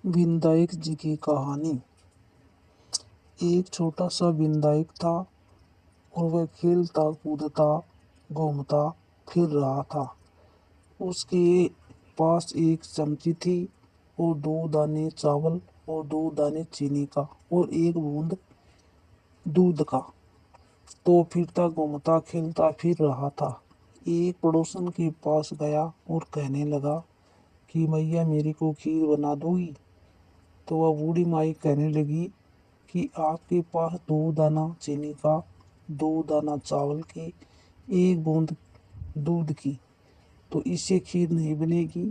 विनायक जी की कहानी। एक छोटा सा विनायक था और वह खेलता कूदता घूमता फिर रहा था। उसके पास एक चमची थी और 2 दाने चावल और 2 दाने चीनी का और एक बूंद दूध का। तो फिरता घूमता खेलता फिर रहा था। एक पड़ोसन के पास गया और कहने लगा कि मैया मेरी को खीर बना दोगी। तो वह बूढ़ी माई कहने लगी कि आपके पास 2 दाना चीनी का, 2 दाना चावल की, एक बूंद दूध की, तो इससे खीर नहीं बनेगी,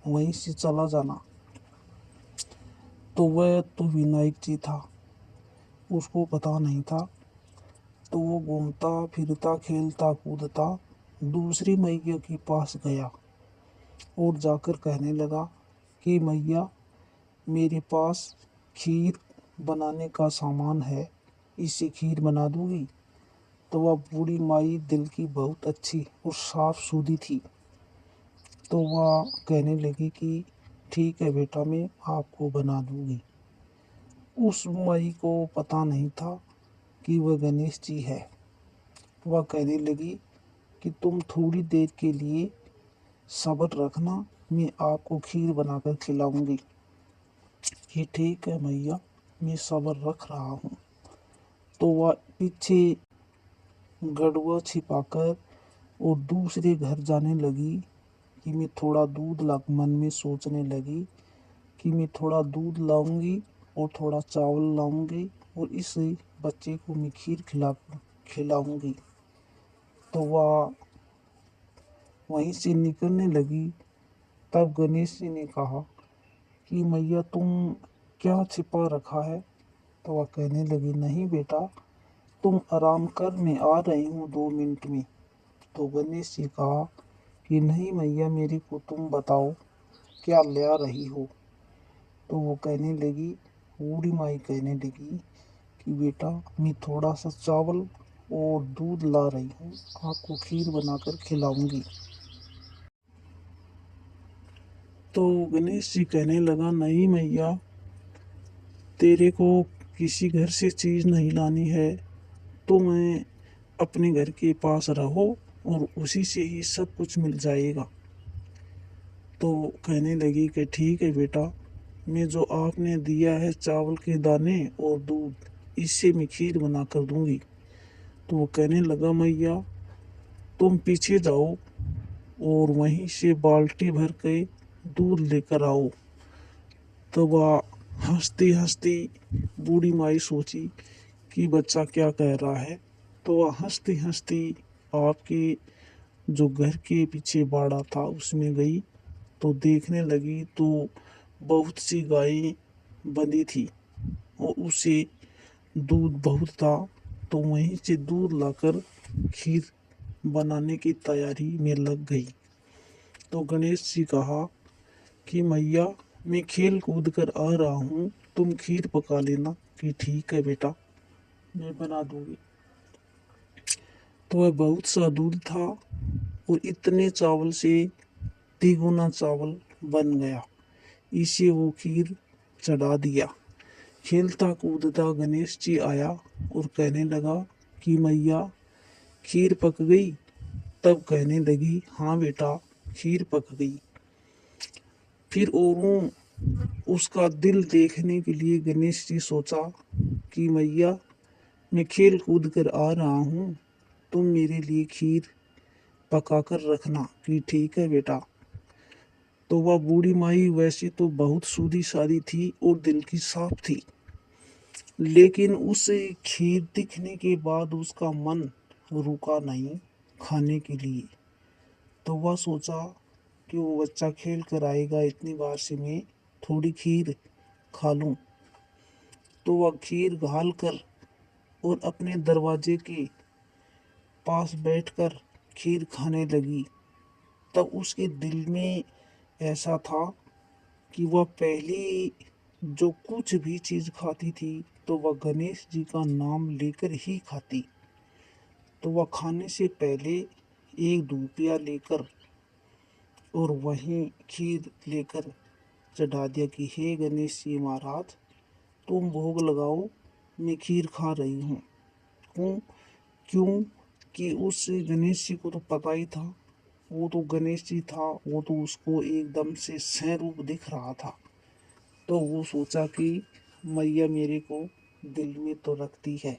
वहीं से चला जाना। तो वह तो विनायक जी था, उसको पता नहीं था। तो वो घूमता फिरता खेलता कूदता दूसरी मैया के पास गया और जाकर कहने लगा कि मैया मेरे पास खीर बनाने का सामान है, इससे खीर बना दूंगी। तो वह बूढ़ी माई दिल की बहुत अच्छी और साफ सूधी थी। तो वह कहने लगी कि ठीक है बेटा, मैं आपको बना दूंगी। उस माई को पता नहीं था कि वह गणेश जी है। वह कहने लगी कि तुम थोड़ी देर के लिए सब्र रखना, मैं आपको खीर बनाकर खिलाऊंगी। कि ठीक है मैया, मैं सब्र रख रहा हूँ। तो वह पीछे गड़ुआ छिपाकर और दूसरे घर जाने लगी कि मैं थोड़ा दूध ला, मन में सोचने लगी कि मैं थोड़ा दूध लाऊंगी और थोड़ा चावल लाऊंगी और इस बच्चे को मैं खीर खिलाऊंगी। तो वह वहीं से निकलने लगी। तब गणेश जी ने कहा कि मैया तुम क्या छिपा रखा है। तो वह कहने लगी नहीं बेटा, तुम आराम कर, मैं आ रही हूँ 2 मिनट में। तो गणेश जी कहा कि नहीं मैया, मेरे को तुम बताओ क्या ले आ रही हो। तो वो कहने लगी, बूढ़ी माई कहने लगी कि बेटा मैं थोड़ा सा चावल और दूध ला रही हूँ, आपको खीर बनाकर खिलाऊंगी। तो गणेश जी कहने लगा नहीं मैया, तेरे को किसी घर से चीज़ नहीं लानी है, तो मैं अपने घर के पास रहो और उसी से ही सब कुछ मिल जाएगा। तो कहने लगी कि ठीक है बेटा, मैं जो आपने दिया है चावल के दाने और दूध, इससे मैं खीर बना कर दूंगी। तो वो कहने लगा मैया तुम पीछे जाओ और वहीं से बाल्टी भर के दूध लेकर आओ। तो वह हंसती हंसती बूढ़ी माई सोची कि बच्चा क्या कह रहा है। तो वह हंसती हंसती आपके जो घर के पीछे बाड़ा था उसमें गई। तो देखने लगी तो बहुत सी गायें बंधी थी और उसे दूध बहुत था। तो वहीं से दूध लाकर खीर बनाने की तैयारी में लग गई। तो गणेश जी कहा कि मैया मैं खेल कूद कर आ रहा हूँ, तुम खीर पका लेना। कि ठीक है बेटा, मैं बना दूंगी। तो वह बहुत सा दूध था और इतने चावल से 3 गुना चावल बन गया। इसे वो खीर चढ़ा दिया। खेलता कूदता गणेश जी आया और कहने लगा कि मैया खीर पक गई। तब कहने लगी हाँ बेटा, खीर पक गई। फिर औरों उसका दिल देखने के लिए गणेश जी सोचा कि मैया मैं खेल कूद कर आ रहा हूँ, तुम मेरे लिए खीर पका कर रखना। कि ठीक है बेटा। तो वह बूढ़ी माई वैसे तो बहुत सूधी सादी थी और दिल की साफ थी, लेकिन उसे खीर दिखने के बाद उसका मन रुका नहीं खाने के लिए। तो वह सोचा कि वो बच्चा खेल कर आएगा, इतनी बार से मैं थोड़ी खीर खा लूं। तो वह खीर घाल कर और अपने दरवाजे के पास बैठकर खीर खाने लगी। तब उसके दिल में ऐसा था कि वह पहले जो कुछ भी चीज़ खाती थी तो वह गणेश जी का नाम लेकर ही खाती। तो वह खाने से पहले एक रुपया लेकर और वहीं खीर लेकर चढ़ा दिया कि हे गणेश जी महाराज, तुम भोग लगाओ, मैं खीर खा रही हूँ। क्यों? क्यों कि उस गणेश जी को तो पता ही था, वो तो गणेश जी था, वो तो उसको एकदम से स्वरूप दिख रहा था। तो वो सोचा कि मैया मेरे को दिल में तो रखती है।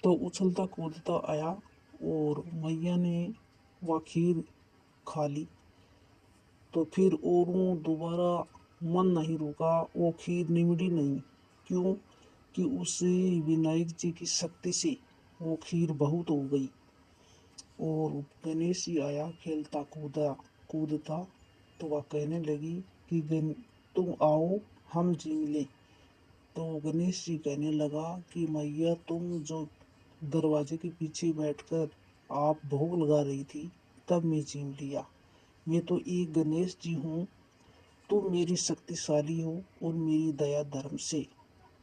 तो उछलता कूदता आया और मैया ने वह खीर खा ली। तो फिर औरों दोबारा मन नहीं रुका, वो खीर निमड़ी नहीं। क्यों? कि उस विनायक जी की शक्ति से वो खीर बहुत हो गई। और गणेश जी आया खेलता कूदता, तो वह कहने लगी कि तुम आओ, हम जी मिले। तो गणेश जी कहने लगा कि मैया, तुम जो दरवाजे के पीछे बैठकर आप भोग लगा रही थी, तब मैं जीम लिया। मैं तो एक गणेश जी हूँ, तुम मेरी शक्तिशाली हो और मेरी दया धर्म से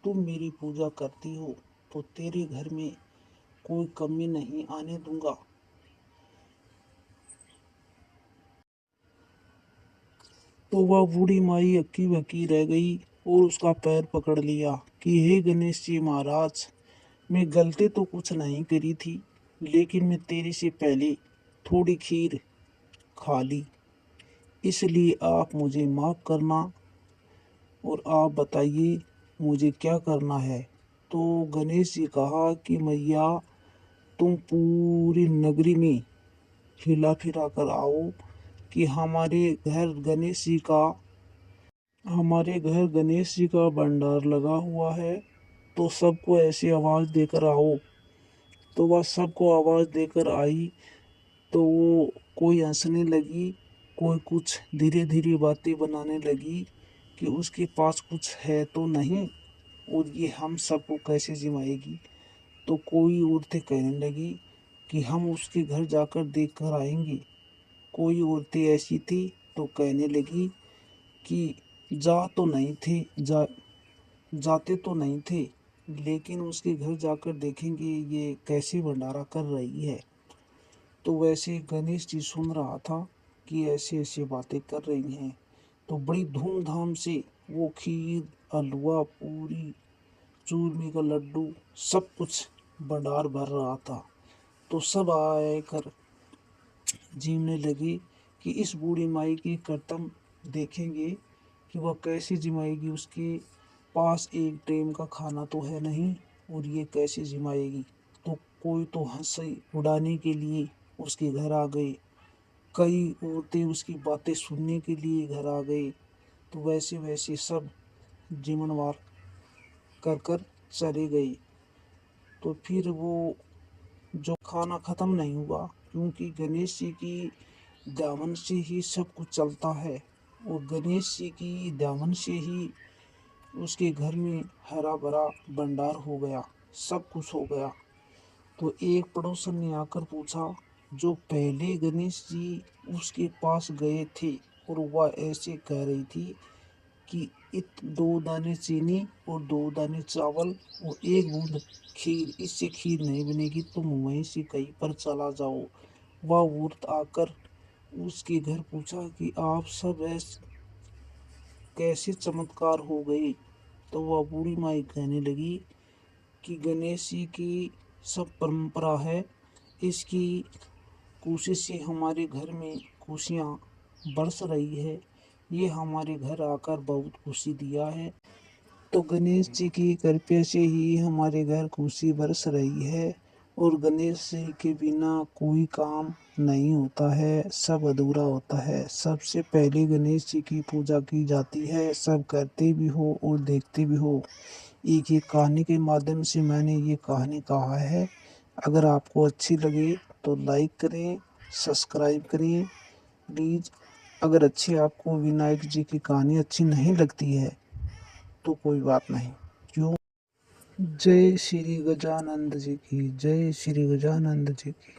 तुम मेरी पूजा करती हो, तो तेरे घर में कोई कमी नहीं आने दूंगा। तो वह बूढ़ी माई अक्की बक्की रह गई और उसका पैर पकड़ लिया कि हे गणेश जी महाराज, मैं गलती तो कुछ नहीं करी थी, लेकिन मैं तेरे से पहले थोड़ी खीर खा ली, इसलिए आप मुझे माफ़ करना और आप बताइए मुझे क्या करना है। तो गणेश जी कहा कि मैया, तुम पूरी नगरी में हिला फिरा कर आओ कि हमारे घर गणेश जी का भंडार लगा हुआ है, तो सबको ऐसी आवाज़ देकर आओ। तो वह सबको आवाज़ देकर आई। तो वो कोई हंसने लगी, कोई कुछ धीरे धीरे बातें बनाने लगी कि उसके पास कुछ है तो नहीं, और ये हम सबको कैसे जिमाएगी। तो कोई औरतें कहने लगी कि हम उसके घर जाकर देख कर आएंगी। कोई औरतें ऐसी थी तो कहने लगी कि जा तो नहीं थे जा जाते तो नहीं थे, लेकिन उसके घर जाकर देखेंगे ये कैसे भंडारा कर रही है। तो वैसे गणेश जी सुन रहा था कि ऐसी ऐसी बातें कर रही हैं। तो बड़ी धूमधाम से वो खीर, हलवा, पूरी, चूरमे का लड्डू, सब कुछ भंडार भर रहा था। तो सब आए कर जीमने लगे कि इस बूढ़ी माई की करतम देखेंगे कि वह कैसे जिमाएगी। उसके पास एक टाइम का खाना तो है नहीं, और ये कैसे जिमाएगी। तो कोई तो हंसी उड़ाने के लिए उसके घर आ गए, कई औरतें उसकी बातें सुनने के लिए घर आ गए। तो वैसे वैसे सब जीवनवार कर कर चले गए। तो फिर वो जो खाना ख़त्म नहीं हुआ, क्योंकि गणेश जी की दामन से ही सब कुछ चलता है, और गणेश जी की दामन से ही उसके घर में हरा भरा भंडार हो गया, सब कुछ हो गया। तो एक पड़ोसन ने आकर पूछा, जो पहले गणेश जी उसके पास गए थे, और वह ऐसे कह रही थी कि दो दाने चीनी और दो दाने चावल और एक बूंद खीर, इससे खीर नहीं बनेगी, तुम वहीं से कहीं पर चला जाओ। वह औरत आकर उसके घर पूछा कि आप सब ऐसे कैसे चमत्कार हो गए। तो वह बूढ़ी माई कहने लगी कि गणेश जी की सब परंपरा है, इसकी कोशिश से हमारे घर में खुशियाँ बरस रही है। ये हमारे घर आकर बहुत खुशी दिया है। तो गणेश जी की कृपा से ही हमारे घर खुशी बरस रही है, और गणेश जी के बिना कोई काम नहीं होता है, सब अधूरा होता है। सबसे पहले गणेश जी की पूजा की जाती है, सब करते भी हो और देखते भी हो। एक कहानी के माध्यम से मैंने ये कहानी कहा है। अगर आपको अच्छी लगे तो लाइक करें, सब्सक्राइब करें प्लीज़। अगर अच्छी आपको विनायक जी की कहानी अच्छी नहीं लगती है तो कोई बात नहीं। क्यों? जय श्री गजानंद जी की, जय श्री गजानंद जी की।